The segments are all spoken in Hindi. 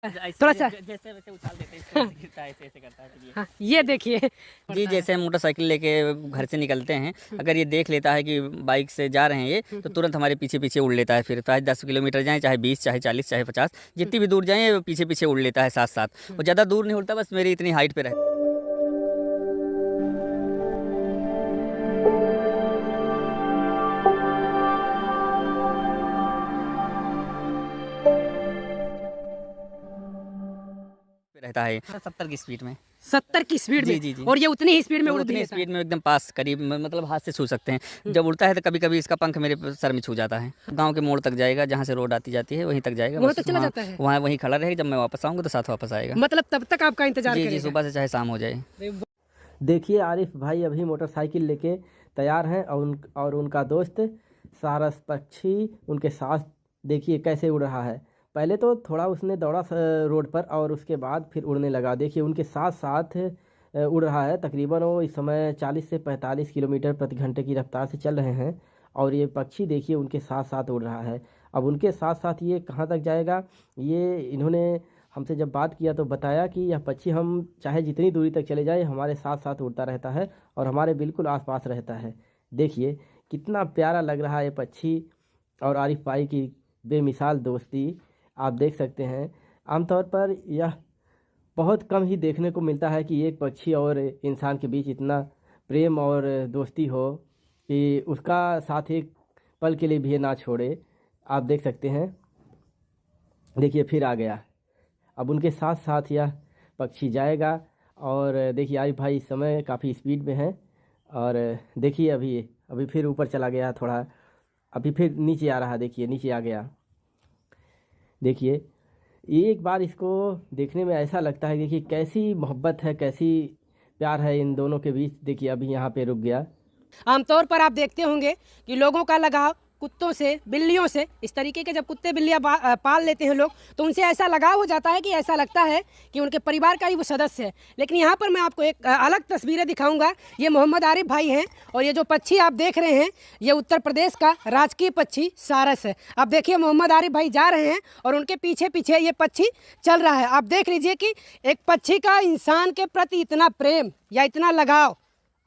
थोड़ा सा जैसे वैसे उछाल देते हैं, इसको ऐसे गिरता है, ऐसे ऐसे करता है फिर ये। हाँ, ये देखिए जी, जैसे हम मोटरसाइकिल लेके घर से निकलते हैं, अगर ये देख लेता है कि बाइक से जा रहे हैं ये, तो तुरंत हमारे पीछे पीछे उड़ लेता है। फिर चाहे 10 किलोमीटर जाएँ, चाहे 20, चाहे 40, चाहे 50, जितनी भी दूर जाएँ, वो पीछे पीछे उड़ लेता है साथ साथ। वो ज़्यादा दूर नहीं उड़ता, बस मेरी इतनी हाइट पे रहता है। रहता है 70 की स्पीड में। 70 की स्पीड में। जी। और ये उतनी ही स्पीड में उड़ उतनी भी स्पीड में एकदम पास करीब मतलब हाथ से छू सकते हैं। जब उड़ता है तो कभी कभी इसका पंख मेरे सर में छू जाता है। गांव के मोड़ तक जाएगा, जहाँ से रोड आती जाती है वहीं तक जाएगा। वहाँ तक चला जाता है। वहाँ वहीं खड़ा रहेगा, जब मैं वापस आऊँगा तो साथ वापस आएगा। मतलब तब तक आपका इंतजार जी, करेगा। सुबह से चाहे शाम हो जाए। देखिए आरिफ भाई अभी मोटरसाइकिल लेके तैयार हैं और उनका दोस्त सारस पक्षी उनके साथ देखिए कैसे उड़ रहा है। पहले तो थोड़ा उसने दौड़ा रोड पर और उसके बाद फिर उड़ने लगा। देखिए उनके साथ साथ उड़ रहा है। तकरीबन वो इस समय 40 से 45 किलोमीटर प्रति घंटे की रफ्तार से चल रहे हैं और ये पक्षी देखिए उनके साथ साथ उड़ रहा है। अब उनके साथ साथ ये कहाँ तक जाएगा, ये इन्होंने हमसे जब बात किया तो बताया कि यह पक्षी हम चाहे जितनी दूरी तक चले जाए हमारे साथ साथ उड़ता रहता है और हमारे बिल्कुल आसपास रहता है। देखिए कितना प्यारा लग रहा है ये पक्षी और आरिफ भाई की बेमिसाल दोस्ती आप देख सकते हैं। आमतौर पर यह बहुत कम ही देखने को मिलता है कि एक पक्षी और इंसान के बीच इतना प्रेम और दोस्ती हो कि उसका साथ एक पल के लिए भी ना छोड़े। आप देख सकते हैं, देखिए फिर आ गया। अब उनके साथ साथ यह पक्षी जाएगा और देखिए आरिफ भाई इस समय काफ़ी स्पीड में है और देखिए अभी फिर ऊपर चला गया थोड़ा, अभी फिर नीचे आ रहा, देखिए नीचे आ गया। देखिए एक बार इसको देखने में ऐसा लगता है, देखिए कैसी मोहब्बत है, कैसी प्यार है इन दोनों के बीच। देखिए अभी यहाँ पे रुक गया। आमतौर पर आप देखते होंगे कि लोगों का लगाव कुत्तों से, बिल्लियों से, इस तरीके के जब कुत्ते बिल्लियाँ पाल लेते हैं लोग तो उनसे ऐसा लगाव हो जाता है कि ऐसा लगता है कि उनके परिवार का ही वो सदस्य है। लेकिन यहाँ पर मैं आपको एक अलग तस्वीरें दिखाऊंगा। ये मोहम्मद आरिफ भाई हैं और ये जो पक्षी आप देख रहे हैं ये उत्तर प्रदेश का राजकीय पक्षी सारस है। आप देखिए मोहम्मद आरिफ भाई जा रहे हैं और उनके पीछे पीछे ये पक्षी चल रहा है। आप देख लीजिए कि एक पक्षी का इंसान के प्रति इतना प्रेम या इतना लगाव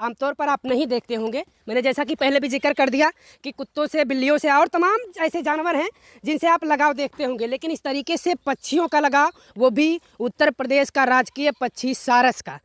आमतौर पर आप नहीं देखते होंगे। मैंने जैसा कि पहले भी जिक्र कर दिया कि कुत्तों से, बिल्लियों से और तमाम ऐसे जानवर हैं जिनसे आप लगाव देखते होंगे, लेकिन इस तरीके से पक्षियों का लगाव, वो भी उत्तर प्रदेश का राजकीय पक्षी सारस का।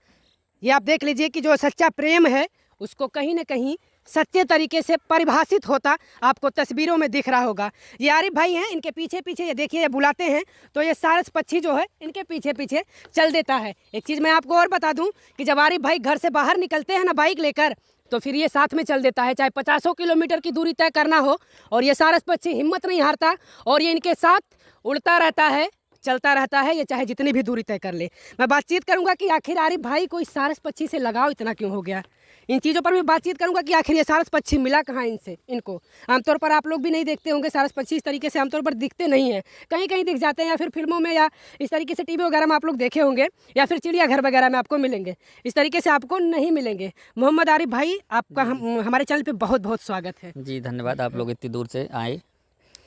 ये आप देख लीजिए कि जो सच्चा प्रेम है उसको कहीं ना कहीं सच्चे तरीके से परिभाषित होता आपको तस्वीरों में दिख रहा होगा। ये आरिफ भाई हैं, इनके पीछे पीछे ये देखिए ये बुलाते हैं तो ये सारस पक्षी जो है इनके पीछे पीछे चल देता है। एक चीज़ मैं आपको और बता दूं कि जब आरिफ भाई घर से बाहर निकलते हैं ना बाइक लेकर तो फिर ये साथ में चल देता है, चाहे 50 किलोमीटर की दूरी तय करना हो। और ये सारस पक्षी हिम्मत नहीं हारता और ये इनके साथ उड़ता रहता है, चलता रहता है, ये चाहे जितनी भी दूरी तय कर ले। मैं बातचीत करूंगा कि आखिर आरिफ भाई को इस सारस पक्षी से लगाव इतना क्यों हो गया। इन चीज़ों पर मैं बातचीत करूंगा कि आखिर ये सारस पक्षी मिला कहाँ इनको। आमतौर पर आप लोग भी नहीं देखते होंगे सारस पक्षी इस तरीके से, आमतौर पर दिखते नहीं हैं, कहीं कहीं दिख जाते हैं या फिर फिल्मों में या इस तरीके से टीवी वगैरह में आप लोग देखे होंगे या फिर चिड़ियाघर वगैरह में आपको मिलेंगे, इस तरीके से आपको नहीं मिलेंगे। मोहम्मद आरिफ भाई आपका हमारे चैनल पर बहुत बहुत स्वागत है। जी धन्यवाद, आप लोग इतनी दूर से आए।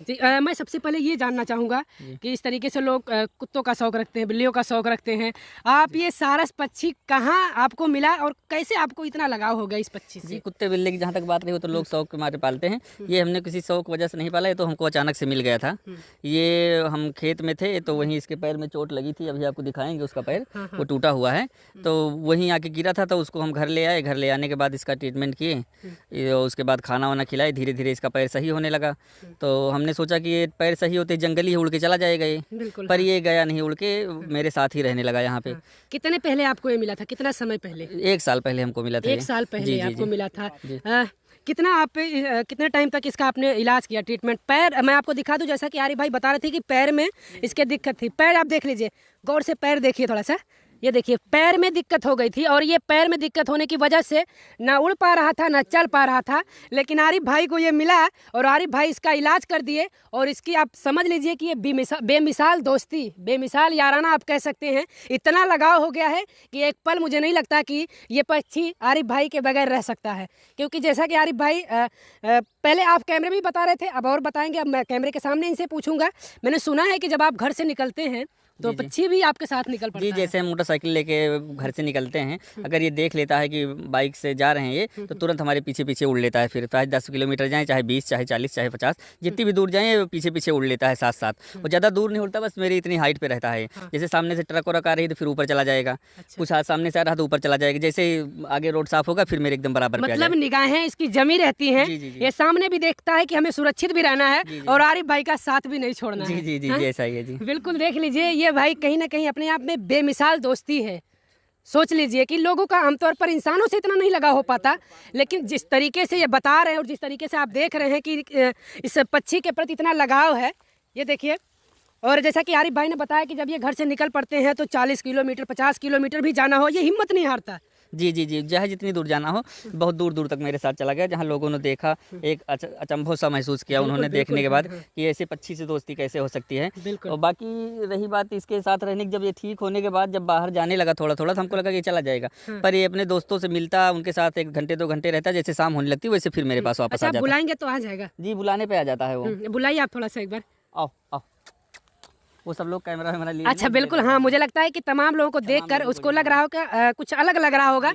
जी मैं सबसे पहले ये जानना चाहूँगा कि इस तरीके से लोग कुत्तों का शौक़ रखते हैं, बिल्लियों का शौक़ रखते हैं, आप ये सारस पक्षी कहाँ आपको मिला और कैसे आपको इतना लगाव हो गया इस पक्षी से? जी कुत्ते बिल्ली की जहाँ तक बात रही हो तो लोग शौक के मारे पालते हैं। ये हमने किसी शौक वजह से नहीं पाला, ये तो हमको अचानक से मिल गया था। ये हम खेत में थे तो वहीं इसके पैर में चोट लगी थी, अभी आपको दिखाएंगे उसका पैर वो टूटा हुआ है, तो वहीं आके गिरा था तो उसको हम घर ले आए। घर ले आने के बाद इसका ट्रीटमेंट किए, उसके बाद खाना वाना खिलाए, धीरे धीरे इसका पैर सही होने लगा। तो हमने सोचा कि ये पैर सही होते जंगली ही उड़ के चला जाएगा ये, पर ये गया नहीं उड़ के, मेरे साथ ही रहने लगा यहाँ पे। कितने पहले आपको ये मिला था, कितना समय पहले? 1 साल पहले हमको मिला था। 1 साल पहले आपको मिला था। कितना आप कितने टाइम तक इसका आपने इलाज किया, ट्रीटमेंट? पैर मैं आपको दिखा दूं, जैसा कि आरिफ भाई बता रहे थे कि पैर में इसके दिक्कत थी। पैर आप देख लीजिए, गौर से पैर देखिए थोड़ा सा, ये देखिए पैर में दिक्कत हो गई थी और ये पैर में दिक्कत होने की वजह से ना उड़ पा रहा था ना चल पा रहा था। लेकिन आरिफ भाई को ये मिला और आरिफ भाई इसका इलाज कर दिए और इसकी आप समझ लीजिए कि ये बेमिसाल दोस्ती, बेमिसाल याराना आप कह सकते हैं। इतना लगाव हो गया है कि एक पल मुझे नहीं लगता कि ये पक्षी आरिफ भाई के बगैर रह सकता है, क्योंकि जैसा कि आरिफ भाई पहले आप कैमरे में बता रहे थे, अब और बताएंगे, अब मैं कैमरे के सामने इनसे पूछूंगा। मैंने सुना है कि जब आप घर से निकलते हैं तो जी, जी। पक्षी भी आपके साथ निकल पड़ता जी, है। जैसे हम मोटरसाइकिल लेके घर से निकलते हैं, अगर ये देख लेता है कि बाइक से जा रहे हैं ये, तो तुरंत हमारे पीछे पीछे उड़ लेता है। फिर चाहे 10 किलोमीटर जाएँ, चाहे 20, चाहे 40, चाहे 50, जितनी भी दूर जाएँ ये पीछे पीछे उड़ लेता है साथ साथ। और ज़्यादा दूर नहीं उड़ता, बस मेरी इतनी हाइट पे रहता है। जैसे सामने से ट्रक वरक आ रही है तो फिर ऊपर चला जाएगा, कुछ सामने से आ रहा तो ऊपर चला जाएगा। जैसे ही आगे रोड साफ होगा फिर मेरे एकदम बराबर पे आ मतलब जाएगा। निगाहें इसकी जमी रहती हैं। जी, जी, जी। ये सामने भी देखता है कि हमें सुरक्षित भी रहना है और आरिफ भाई का साथ भी नहीं छोड़ना जी, है। जी, जी, हाँ? जी, ऐसा ही है जी। बिल्कुल देख लीजिए, ये भाई कहीं ना कहीं अपने आप में बेमिसाल दोस्ती है। सोच लीजिए कि लोगों का आमतौर पर इंसानों से इतना नहीं लगा हो पाता, लेकिन जिस तरीके से ये बता रहे हैं और जिस तरीके से आप देख रहे हैं कि इस पक्षी के प्रति इतना लगाव है, ये देखिए। और जैसा कि आरिफ भाई ने बताया कि जब ये घर से निकल पड़ते हैं तो 40 किलोमीटर 50 किलोमीटर भी जाना हो, ये हिम्मत नहीं हारता। जी, जी, जी, चाहे जितनी दूर जाना हो, बहुत दूर दूर तक मेरे साथ चला गया। जहाँ लोगों ने देखा, एक अचंभव सा महसूस किया उन्होंने देखने के बाद कि ऐसे पक्षी से दोस्ती कैसे हो सकती है। और बाकी रही बात इसके साथ रहने की, जब ये ठीक होने के बाद जब बाहर जाने लगा थोड़ा थोड़ा, तो हमको लगा कि ये चला जाएगा, पर ये अपने दोस्तों से मिलता, उनके साथ 1 घंटे 2 घंटे रहता, जैसे शाम होने लगती वैसे फिर मेरे पास वापस अच्छा, आ आप जाता। बुलाएंगे तो आ जाएगा। जी, बुलाने पे आ जाता है वो। बुलाइए आप थोड़ा सा एक बार। आओ आओ, वो सब लोग कैमरा वैमरा लिए अच्छा, बिल्कुल। हाँ, मुझे लगता है कि तमाम लोगों को देखकर उसको लग रहा होगा कुछ अलग लग रहा होगा।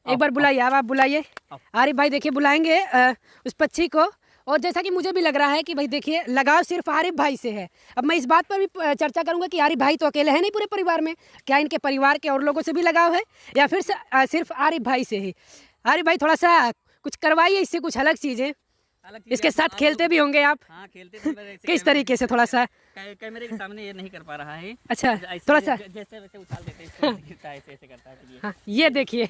एक बार बुलाइए, आप बुलाइए आरिफ भाई। देखिए, बुलाएंगे उस पक्षी को। और जैसा कि मुझे भी लग रहा है कि भाई देखिए, लगाव सिर्फ आरिफ भाई से है। अब मैं इस बात पर भी चर्चा करूंगा कि आरिफ भाई तो अकेले हैं नहीं पूरे परिवार में, क्या इनके परिवार के और लोगों से भी लगाव है या फिर सिर्फ आरिफ भाई से ही? आरिफ भाई थोड़ा सा कुछ करवाइए इससे, कुछ अलग चीज़ें। इसके साथ खेलते भी होंगे आप? हाँ, खेलते थे। किस तरीके से? थोड़ा सा कैमरे के सामने ये नहीं कर पा रहा है। अच्छा, ऐसे थोड़ा सा। जैसे वैसे उछाल देते हैं, इसको गिरता है, ऐसे करता है। तो ये हाँ, ये देखिए,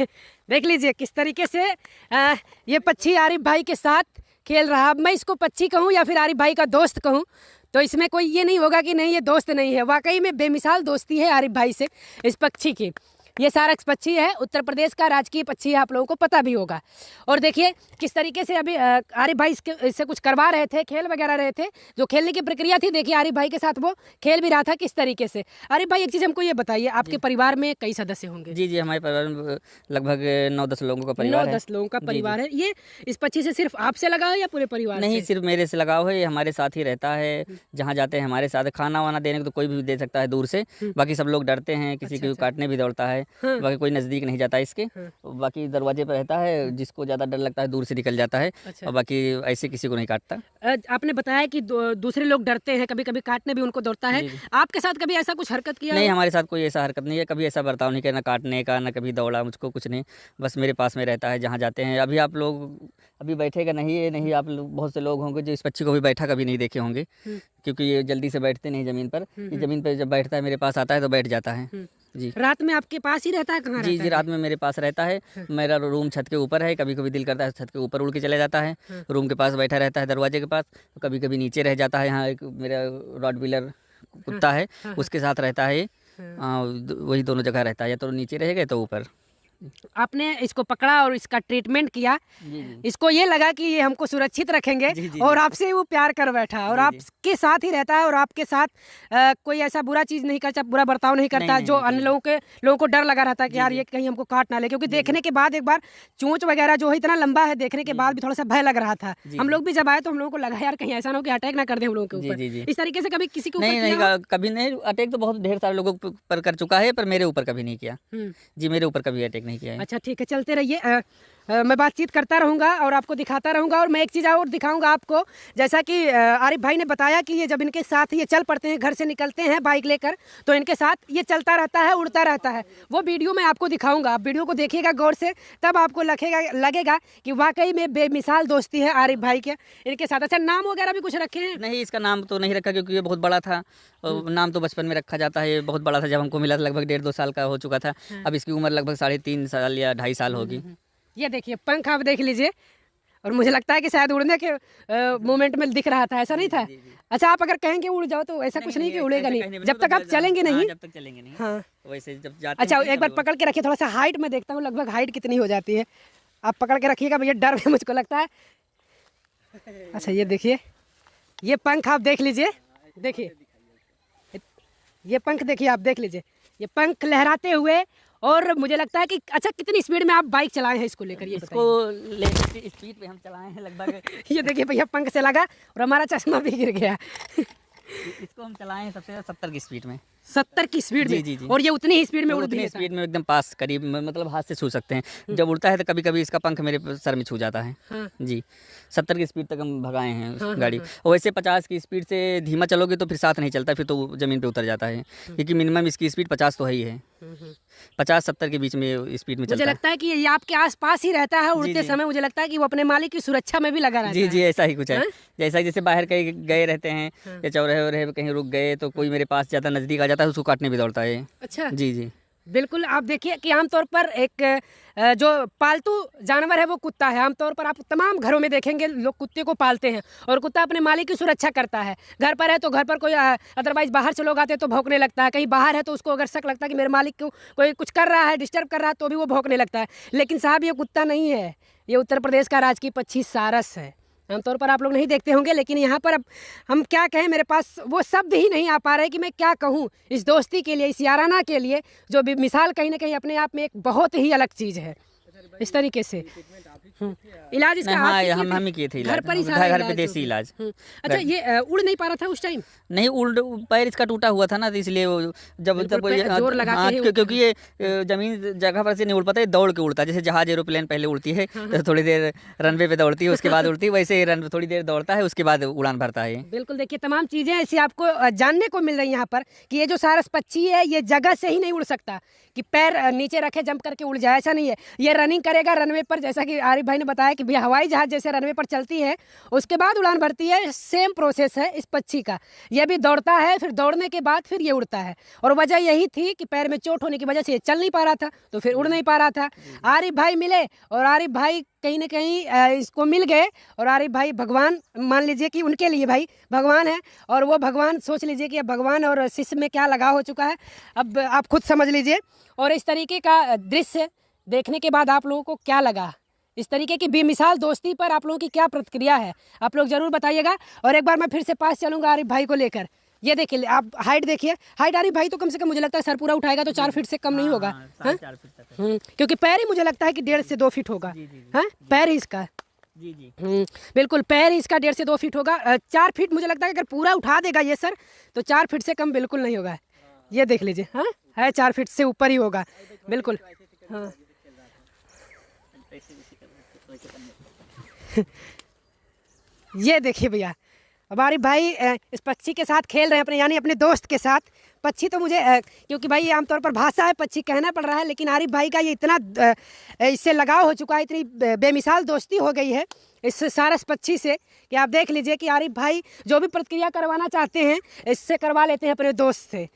देख लीजिए किस तरीके से ये पक्षी आरिफ भाई के साथ खेल रहा। अब मैं इसको पक्षी कहूँ या फिर आरिफ भाई का दोस्त कहूँ, तो इसमें कोई ये नहीं होगा कि नहीं ये दोस्त नहीं है। वाकई में बेमिसाल दोस्ती है आरिफ भाई से इस पक्षी की। ये सारस पक्षी है, उत्तर प्रदेश का राजकीय पक्षी है, आप लोगों को पता भी होगा। और देखिए किस तरीके से अभी आरिफ भाई इससे कुछ करवा रहे थे, खेल वगैरह रहे थे। जो खेलने की प्रक्रिया थी, देखिए आरिफ भाई के साथ वो खेल भी रहा था किस तरीके से। आरिफ भाई, एक चीज़ हमको ये बताइए, आपके परिवार में कई सदस्य होंगे? जी, जी, हमारे परिवार में लगभग 9-10 लोगों का परिवार है। 9-10 लोगों का परिवार है। ये इस पक्षी से सिर्फ आपसे लगा है या पूरे परिवार नहीं, से? सिर्फ मेरे से लगाव है। ये हमारे साथ ही रहता है, जहाँ जाते हैं हमारे साथ। खाना वाना देने को तो कोई भी दे सकता है दूर से, बाकी सब लोग डरते हैं, किसी को काटने भी दौड़ता है, बाकी कोई नज़दीक नहीं जाता इसके। बाकी दरवाजे पर रहता है, जिसको ज़्यादा डर लगता है दूर से निकल जाता है, और बाकी ऐसे किसी को नहीं काटता। आपने बताया कि दूसरे लोग डरते हैं, कभी कभी काटने भी उनको दौड़ता है। आपके साथ कभी ऐसा कुछ हरकत किया? नहीं, हमारे साथ कोई ऐसा हरकत नहीं है, कभी ऐसा बर्ताव नहीं किया, ना काटने का, ना कभी दौड़ा मुझको, कुछ नहीं। बस मेरे पास में रहता है जहाँ जाते हैं। अभी आप लोग अभी बैठेगा नहीं, ये नहीं, आप लोग बहुत से लोग होंगे जो इस पक्षी को भी बैठा कभी नहीं देखे होंगे, क्योंकि ये जल्दी से बैठते नहीं ज़मीन पर। ये ज़मीन पर जब बैठता है, मेरे पास आता है तो बैठ जाता है। जी, रात में आपके पास ही रहता है? कहाँ जी, रहता जी, रात में मेरे पास रहता है। मेरा रूम छत के ऊपर है, कभी कभी दिल करता है छत के ऊपर उड़ के चले जाता है, रूम के पास बैठा रहता है दरवाजे के पास। कभी कभी नीचे रह जाता है। यहाँ एक मेरा रॉटवीलर कुत्ता है, उसके साथ रहता है। वही दोनों जगह रहता है, या तो नीचे रहेगा तो ऊपर। आपने इसको पकड़ा और इसका ट्रीटमेंट किया, इसको ये लगा कि ये हमको सुरक्षित रखेंगे, और आपसे वो प्यार कर बैठा और आपके साथ ही रहता है, और आपके साथ कोई ऐसा बुरा चीज़ नहीं करता, बुरा बर्ताव नहीं करता, जो अन्य लोगों को डर लगा रहता है कि यार ये कहीं हमको काट ना ले। क्योंकि देखने के बाद एक बार चोंच वगैरह जो है इतना लंबा है, देखने के बाद भी थोड़ा सा भय लग रहा था। हम लोग भी जब आए तो हम लोगों को लगा यार कहीं ऐसा ना हो कि अटैक ना कर दे हम लोगों के ऊपर। इस तरीके से कभी किसी के ऊपर नहीं, कभी नहीं। अटैक तो बहुत ढेर सारे लोगों पर कर चुका है, पर मेरे ऊपर कभी नहीं किया। जी, मेरे ऊपर कभी अटैक नहीं किया है। अच्छा, ठीक है, चलते रहिए। मैं बातचीत करता रहूँगा और आपको दिखाता रहूँगा। और मैं एक चीज़ और दिखाऊंगा आपको, जैसा कि आरिफ भाई ने बताया कि ये जब इनके साथ ये चल पड़ते हैं, घर से निकलते हैं बाइक लेकर, तो इनके साथ ये चलता रहता है, उड़ता रहता है। वो वीडियो मैं आपको दिखाऊंगा, आप वीडियो को देखिएगा गौर से, तब आपको लगेगा कि वाकई में बेमिसाल दोस्ती है आरिफ भाई के इनके साथ। अच्छा, नाम वगैरह भी कुछ रखे हैं? नहीं, इसका नाम तो नहीं रखा, क्योंकि ये बहुत बड़ा था। नाम तो बचपन में रखा जाता है। ये बहुत बड़ा था, जब हमको मिला था लगभग 1.5-2 साल का हो चुका था। अब इसकी उम्र लगभग 3.5 साल या 2.5 साल होगी। ये देखिए पंख, आप देख लीजिए, और मुझे लगता है कि शायद उड़ने के मोमेंट में दिख रहा था, ऐसा नहीं था? अच्छा, आप अगर कहेंगे उड़ जाओ तो ऐसा कुछ नहीं कि उड़ेगा नहीं, जब तक आप चलेंगे नहीं। जब तक चलेंगे नहीं। हाँ, वैसे जब जाते अच्छा, एक बार पकड़ के रखिए, थोड़ा सा हाइट में देखता हूँ लगभग हाइट कितनी हो जाती है। आप पकड़ के रखिएगा भैया, डर में मुझको लगता है। अच्छा, ये देखिए, ये पंख आप देख लीजिए, देखिए ये पंख देखिए, आप देख लीजिए, ये पंख लहराते हुए। और मुझे लगता है कि अच्छा, कितनी स्पीड में आप बाइक चलाए हैं इसको लेकर? ये इसको लेकर स्पीड पे हम चलाए हैं लगभग ये देखिए भैया, पंख से लगा और हमारा चश्मा भी गिर गया। इसको हम चलाए हैं सबसे ज़्यादा 70 की स्पीड में। 70 की स्पीड जी, में? जी, जी। और ये उतनी ही स्पीड में उड़ भी उतनी लेता है? स्पीड में एकदम पास करीब मतलब हाथ से छू सकते हैं। जब उड़ता है तो कभी-कभी इसका पंख मेरे सर में छू जाता है। हाँ। जी, 70 की स्पीड तक हम भगाए हैं हाँ, हाँ, गाड़ी। और वैसे 50 की स्पीड से धीमा चलोगे तो फिर साथ नहीं चलता, फिर तो ज़मीन पे उतर जाता है। क्योंकि मिनिमम इसकी स्पीड 50 तो है ही है। 50-70 के बीच में स्पीड में मुझे चलता है। लगता है कि ये आपके आसपास ही रहता है उड़ते जी। समय। मुझे लगता है कि वो अपने मालिक की सुरक्षा में भी लगा रहता जी, है। जी, ऐसा ही कुछ है। हाँ? जैसा जैसे बाहर कहीं गए रहते हैं या चौराहे-वौराहे पे कहीं रुक गए तो कोई मेरे पास ज़्यादा नज़दीक आ जाता है, उसको काटने भी दौड़ता है। अच्छा। जी, जी। बिल्कुल, आप देखिए कि आमतौर पर एक जो पालतू जानवर है वो कुत्ता है। आमतौर पर आप तमाम घरों में देखेंगे लोग कुत्ते को पालते हैं और कुत्ता अपने मालिक की सुरक्षा करता है। घर पर है तो घर पर कोई अदरवाइज़ बाहर से लोग आते हैं तो भौंकने लगता है। कहीं बाहर है तो उसको अगर शक लगता है कि मेरे मालिक को कोई कुछ कर रहा है, डिस्टर्ब कर रहा है, तो भी वो भौंकने लगता है। लेकिन साहब ये कुत्ता नहीं है, ये उत्तर प्रदेश का राजकीय पक्षी सारस है। आमतौर पर आप लोग नहीं देखते होंगे, लेकिन यहाँ पर अब हम क्या कहें, मेरे पास वो शब्द ही नहीं आ पा रहे कि मैं क्या कहूँ इस दोस्ती के लिए, इस याराना के लिए, जो भी मिसाल कहीं ना कहीं अपने आप में एक बहुत ही अलग चीज़ है। इस तरीके से इलाज इसका हाँ, आप किए थे? हम ही किए थे घर इलाज। पर ही सारा घर पे इलाज देसी हो गया? इलाज। अच्छा, ये उड़ नहीं पा रहा था उस टाइम? नहीं पैर इसका टूटा हुआ था ना, तो इसलिए वो जब बिल्कुल, तब पैर जोर लगा के हाँ, ही उड़ता क्योंकि ये जमीन जगह पर से नहीं उड़ पाता, ये दौड़ के उड़ता है। जैसे जहाज एरोप्लेन पहले उड़ती है तो थोड़ी देर रनवे पे दौड़ती है, उसके बाद उड़ती है, वैसे ही रन थोड़ी देर दौड़ता है, उसके बाद उड़ान भरता है। बिल्कुल, देखिए तमाम चीज़ें ऐसी आपको जानने को मिल रही हैं यहाँ पर कि ये जो सारस पक्षी है ये जगह से ही नहीं उड़ सकता कि पैर नीचे रखे जंप करके उड़ जाए, ऐसा नहीं है। ये रनिंग करेगा रनवे पर, जैसा कि आरिफ भाई ने बताया कि भैया हवाई जहाज जैसे रनवे पर चलती है उसके बाद उड़ान भरती है। सेम प्रोसेस है इस पक्षी का। ये भी दौड़ता है, फिर दौड़ने के बाद फिर ये उड़ता है। और वजह यही थी कि पैर में चोट होने की वजह से ये चल नहीं पा रहा था, तो फिर उड़ नहीं पा रहा था। आरिफ भाई मिले और आरिफ भाई कहीं ना कहीं इसको मिल गए, और आरिफ भाई भगवान मान लीजिए कि उनके लिए भाई भगवान है। और वो भगवान सोच लीजिए कि अब भगवान और शिष्य में क्या लगाव हो चुका है, अब आप खुद समझ लीजिए। और इस तरीके का दृश्य देखने के बाद आप लोगों को क्या लगा, इस तरीके की बेमिसाल दोस्ती पर आप लोगों की क्या प्रतिक्रिया है, आप लोग ज़रूर बताइएगा। और एक बार मैं फिर से पास चलूँगा आरिफ भाई को लेकर। ये देखिए, आप हाइट देखिए, हाइट आरिफ भाई तो कम से कम मुझे लगता है सर पूरा उठाएगा तो 4 फीट से कम नहीं होगा। हाँ? 4 फीट तक है। क्योंकि पैर ही मुझे लगता है कि 1.5 से 2 फीट होगा। हाँ, पैर ही इसका। जी, जी। बिल्कुल, पैर ही इसका 1.5 से 2 फीट होगा। 4 फीट मुझे लगता है कि अगर पूरा उठा देगा ये सर तो 4 फीट से कम बिल्कुल नहीं होगा। ये देख लीजिए, हाँ है 4 फीट से ऊपर ही होगा बिल्कुल। हाँ ये देखिए भैया, अब आरिफ भाई इस पक्षी के साथ खेल रहे हैं अपने, यानी अपने दोस्त के साथ। पक्षी तो मुझे क्योंकि भाई आमतौर पर भाषा है, पक्षी कहना पड़ रहा है, लेकिन आरिफ भाई का ये इतना इससे लगाव हो चुका है, इतनी बेमिसाल दोस्ती हो गई है इस सारस पक्षी से कि आप देख लीजिए कि आरिफ भाई जो भी प्रतिक्रिया करवाना चाहते हैं इससे करवा लेते हैं अपने दोस्त से।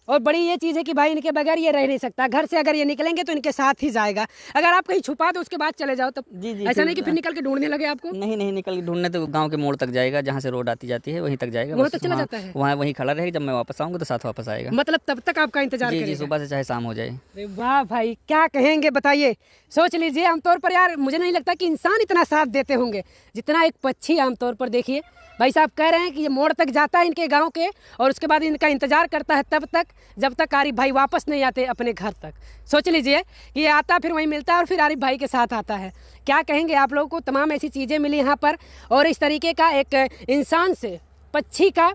और बड़ी ये चीज़ है कि भाई इनके बगैर ये रह नहीं सकता। घर से अगर ये निकलेंगे तो इनके साथ ही जाएगा। अगर आप कहीं छुपा दो उसके बाद चले जाओ तो जी, जी, ऐसा नहीं कि फिर निकल के ढूंढने लगे आपको। नहीं निकल के ढूंढने तो गांव के मोड़ तक जाएगा, जहाँ से रोड आती जाती है वहीं तक जाएगा। वहाँ बस तक चला जाता है? वहाँ वहीं खड़ा रहेगा, जब मैं वापस आऊँगा तो साथ वापस आएगा। मतलब तब तक आपका इंतजार जी, जी, करेगा? सुबह से चाहे शाम हो जाए। अरे वाह भाई, क्या कहेंगे बताइए। सोच लीजिए, आमतौर पर यार मुझे नहीं लगता कि इंसान इतना साथ देते होंगे जितना एक पक्षी आमतौर पर। देखिए भाई साहब कह रहे हैं कि ये मोड़ तक जाता है इनके गांव के, और उसके बाद इनका इंतजार करता है तब तक जब तक आरिफ भाई वापस नहीं आते अपने घर तक। सोच लीजिए कि ये आता फिर वहीं मिलता है और फिर आरिफ भाई के साथ आता है। क्या कहेंगे आप लोगों को, तमाम ऐसी चीज़ें मिली यहाँ पर। और इस तरीके का एक इंसान से पक्षी का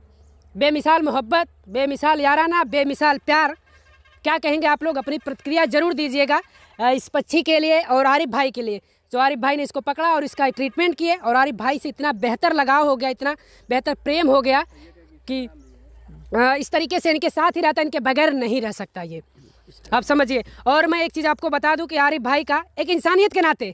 बेमिसाल मोहब्बत, बेमिसाल याराना, बेमिसाल प्यार, क्या कहेंगे आप लोग, अपनी प्रतिक्रिया ज़रूर दीजिएगा इस पक्षी के लिए और आरिफ भाई के लिए। जो आरिफ भाई ने इसको पकड़ा और इसका ट्रीटमेंट किए, और आरिफ भाई से इतना बेहतर लगाव हो गया, इतना बेहतर प्रेम हो गया कि इस तरीके से इनके साथ ही रहता, इनके बगैर नहीं रह सकता ये, आप समझिए। और मैं एक चीज़ आपको बता दूं कि आरिफ भाई का एक इंसानियत के नाते,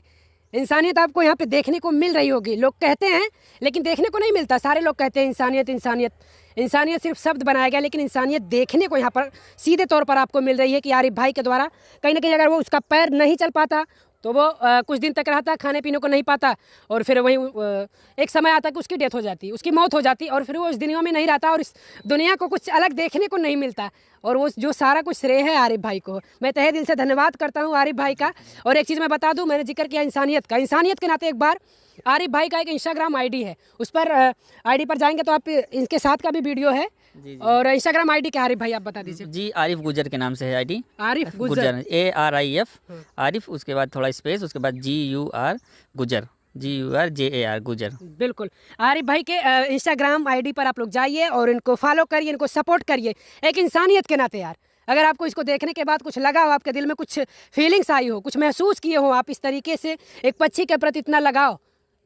इंसानियत आपको यहाँ पे देखने को मिल रही होगी। लोग कहते हैं लेकिन देखने को नहीं मिलता। सारे लोग कहते हैं इंसानियत इंसानियत, इंसानियत सिर्फ शब्द बनाया गया, लेकिन इंसानियत देखने को यहाँ पर सीधे तौर पर आपको मिल रही है कि आरिफ भाई के द्वारा कहीं ना कहीं अगर वो उसका पैर नहीं चल पाता तो वो कुछ दिन तक रहता, खाने पीने को नहीं पाता, और फिर वही एक समय आता कि उसकी डेथ हो जाती, उसकी मौत हो जाती, और फिर वो इस दुनिया में नहीं रहता और इस दुनिया को कुछ अलग देखने को नहीं मिलता। और वो जो सारा कुछ श्रेय है आरिफ भाई को। मैं तहे दिल से धन्यवाद करता हूँ आरिफ भाई का। और एक चीज़ मैं बता दूँ, मैंने जिक्र किया इंसानियत का, इंसानियत के नाते एक बार आरिफ भाई का एक इंस्टाग्राम आईडी है, उस पर आईडी पर जाएंगे तो आप इनके साथ का भी वीडियो है। जी, जी। और इंस्टाग्राम आईडी क्या आरिफ भाई आप बता दीजिए। जी, आरिफ गुजर के नाम से है आईडी। आरिफ गुजर, ARIF आरिफ, उसके बाद थोड़ा स्पेस, उसके बाद GUR गुजर। GURJAR गुजर। बिल्कुल, आरिफ भाई के इंस्टाग्राम आईडी पर आप लोग जाइए और इनको फॉलो करिए, इनको सपोर्ट करिए एक इंसानियत के नाते यार। अगर आपको इसको देखने के बाद कुछ लगा हो, आपके दिल में कुछ फीलिंग्स आई हो, कुछ महसूस किए हो आप इस तरीके से एक पक्षी के प्रति इतना लगाओ,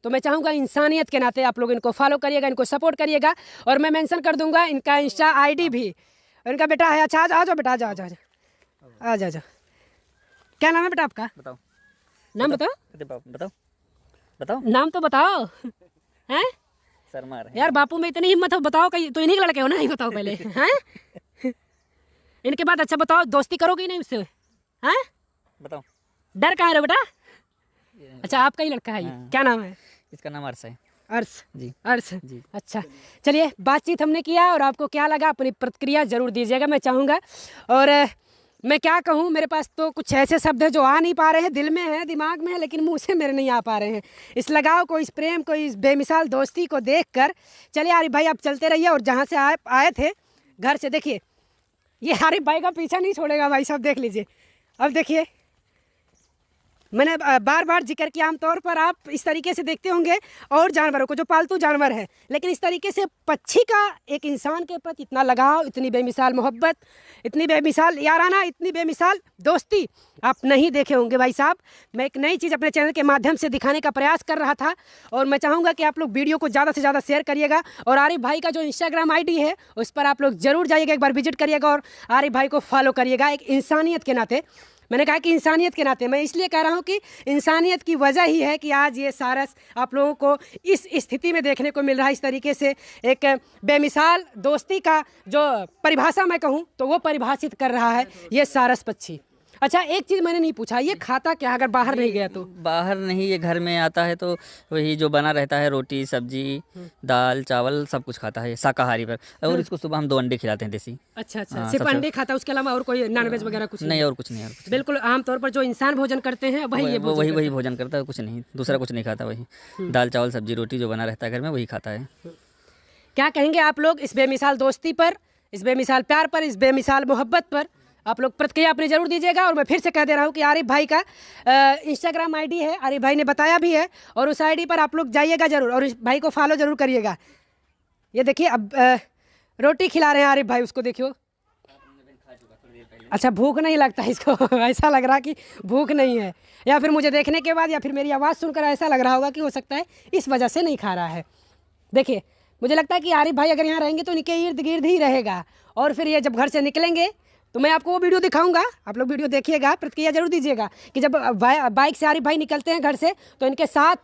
तो मैं चाहूँगा इंसानियत के नाते आप लोग इनको फॉलो करिएगा, इनको सपोर्ट करिएगा। और मैं मेंशन कर दूंगा इनका इंस्टा आईडी भी। इनका बेटा है, अच्छा आ जाओ बेटा, आ जाओ आ जाओ आ जाओ। क्या नाम है बेटा आपका? बताओ नाम बताओ, बताओ बताओ, नाम तो बताओ। हैं शर्मा रहे यार, बापू में इतनी हिम्मत हो, बताओ कहीं तो इन्हीं के लड़के हो ना, ही बताओ पहले। हैं इनके बाद अच्छा बताओ, दोस्ती करोगे नहीं उससे? हैं बताओ, डर कहाँ है रे बेटा? अच्छा, आपका ही लड़का है ये। क्या नाम है? इसका नाम अर्श है। अर्श जी। अर्श जी। अच्छा, चलिए बातचीत हमने किया और आपको क्या लगा अपनी प्रतिक्रिया ज़रूर दीजिएगा, मैं चाहूँगा। और मैं क्या कहूँ, मेरे पास तो कुछ ऐसे शब्द हैं जो आ नहीं पा रहे हैं, दिल में है, दिमाग में है, लेकिन मुंह से मेरे नहीं आ पा रहे हैं। इस लगाव को, इस प्रेम को, इस बेमिसाल दोस्ती को देखकर। चलिए आरिफ भाई आप चलते रहिए, और जहाँ से आए थे घर से, देखिए ये आरिफ भाई का पीछा नहीं छोड़ेगा भाई साहब, देख लीजिए। अब देखिए, मैंने बार बार जिक्र किया, आमतौर पर आप इस तरीके से देखते होंगे और जानवरों को जो पालतू जानवर है, लेकिन इस तरीके से पक्षी का एक इंसान के प्रति इतना लगाव, इतनी बेमिसाल मोहब्बत, इतनी बेमिसाल याराना, इतनी बेमिसाल दोस्ती आप नहीं देखे होंगे भाई साहब। मैं एक नई चीज़ अपने चैनल के माध्यम से दिखाने का प्रयास कर रहा था, और मैं चाहूँगा कि आप लोग वीडियो को ज़्यादा से ज़्यादा शेयर करिएगा। और आरिफ भाई का जो इंस्टाग्राम आईडी है उस पर आप लोग ज़रूर जाइएगा, एक बार विजिट करिएगा और आरिफ भाई को फॉलो करिएगा एक इंसानियत के नाते। मैंने कहा कि इंसानियत के नाते, मैं इसलिए कह रहा हूँ कि इंसानियत की वजह ही है कि आज ये सारस आप लोगों को इस स्थिति में देखने को मिल रहा है। इस तरीके से एक बेमिसाल दोस्ती का जो परिभाषा मैं कहूँ तो वो परिभाषित कर रहा है ये सारस पक्षी। अच्छा, एक चीज़ मैंने नहीं पूछा, ये खाता क्या अगर बाहर नहीं गया तो? बाहर नहीं, ये घर में आता है तो वही जो बना रहता है, रोटी सब्जी दाल चावल सब कुछ खाता है शाकाहारी पर। और इसको सुबह हम 2 अंडे खिलाते हैं देसी। अच्छा अच्छा, हाँ, सिर्फ सबसे- अंडे खाता, उसके अलावा और कोई नॉनवेज वगैरह कुछ नहीं, और कुछ नहीं, और कुछ बिल्कुल आमतौर पर जो इंसान भोजन करते हैं वही ये भोजन वही भोजन करता है, कुछ नहीं, दूसरा कुछ नहीं खाता। वही दाल चावल सब्जी रोटी जो बना रहता है घर में वही खाता है। क्या कहेंगे आप लोग इस बेमिसाल दोस्ती पर, इस बेमिसाल प्यार पर, इस बेमिसाल मोहब्बत पर? आप लोग प्रतिक्रिया अपनी ज़रूर दीजिएगा। और मैं फिर से कह दे रहा हूँ कि आरिफ भाई का इंस्टाग्राम आईडी है, आरिफ भाई ने बताया भी है, और उस आईडी पर आप लोग जाइएगा ज़रूर और इस भाई को फॉलो ज़रूर करिएगा। ये देखिए, अब रोटी खिला रहे हैं आरिफ भाई, उसको देखियो। अच्छा, भूख नहीं लगता इसको? ऐसा लग रहा कि भूख नहीं है, या फिर मुझे देखने के बाद या फिर मेरी आवाज़ सुनकर ऐसा लग रहा होगा कि हो सकता है इस वजह से नहीं खा रहा है। देखिए, मुझे लगता है कि आरिफ भाई अगर यहाँ रहेंगे तो इनके इर्द गिर्द ही रहेगा, और फिर ये जब घर से निकलेंगे तो मैं आपको वो वीडियो दिखाऊंगा, आप लोग वीडियो देखिएगा, प्रतिक्रिया जरूर दीजिएगा कि जब बाइक से आरिफ भाई निकलते हैं घर से तो इनके साथ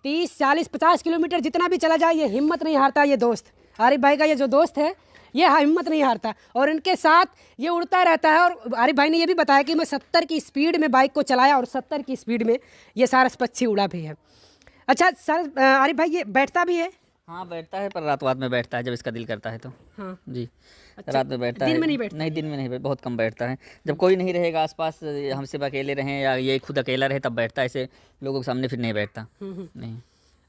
30, 40, 50 किलोमीटर जितना भी चला जाए ये हिम्मत नहीं हारता। ये दोस्त आरिफ भाई का, ये जो दोस्त है ये हिम्मत नहीं हारता, और इनके साथ ये उड़ता रहता है। और आरिफ भाई ने ये भी बताया कि मैं 70 की स्पीड में बाइक को चलाया और 70 की स्पीड में ये सारस पक्षी उड़ा भी है। अच्छा सर, आरिफ भाई ये बैठता भी है? हाँ बैठता है, पर रात में बैठता है जब इसका दिल करता है तो। हाँ जी। अच्छा, रात में बैठता है, दिन में नहीं बैठता? नहीं, दिन में नहीं, बहुत कम बैठता है। जब कोई नहीं रहेगा आसपास, हम सिर्फ अकेले रहें या ये खुद अकेला रहे तब बैठता है, ऐसे लोगों के सामने फिर नहीं बैठता। नहीं।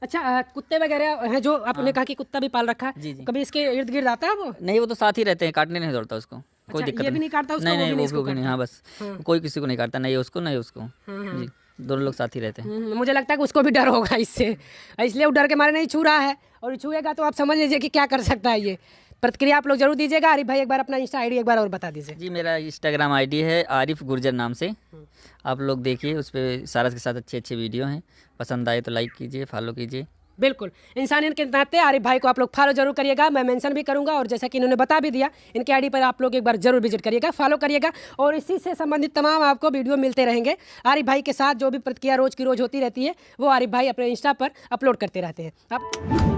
अच्छा, कुत्ते वगैरह हैं जो आपने कहा कि कुत्ता भी पाल रखा है, जी, जी। कभी इसके इर्द गिर्द आता है वो? नहीं, वो तो साथ ही रहते हैं, काटने नहीं दौड़ता उसको, कोई दिक्कत ये भी नहीं काटता उसको, नहीं, वो भी नहीं वो इसको भी नहीं। हाँ बस, कोई किसी को नहीं काटता, नहीं उसको नहीं उसको। जी, दोनों लोग साथ ही रहते हैं। मुझे लगता है कि उसको भी डर होगा इससे, इसलिए वो डर के मारे नहीं छू रहा है, और छुएगा तो आप समझ लीजिए कि क्या कर सकता है ये। प्रतिक्रिया आप लोग जरूर दीजिएगा। आरिफ भाई एक बार अपना इंस्टा आईडी एक बार और बता दीजिए। जी, मेरा इंस्टाग्राम आईडी है आरिफ गुर्जर नाम से, आप लोग देखिए, उस पर सारस के साथ अच्छे अच्छे वीडियो हैं, पसंद आए तो लाइक कीजिए, फॉलो कीजिए। बिल्कुल, इंसानियत के नाते आरिफ भाई को आप लोग फॉलो जरूर करिएगा, मैं मेंशन भी करूंगा, और जैसा कि इन्होंने बता भी दिया, इनके आईडी पर आप लोग एक बार जरूर विजिट करिएगा, फॉलो करिएगा, और इसी से संबंधित तमाम आपको वीडियो मिलते रहेंगे। आरिफ भाई के साथ जो भी प्रतिक्रिया रोज़ की रोज़ होती रहती है वो आरिफ भाई अपने इंस्टा पर अपलोड करते रहते हैं। आप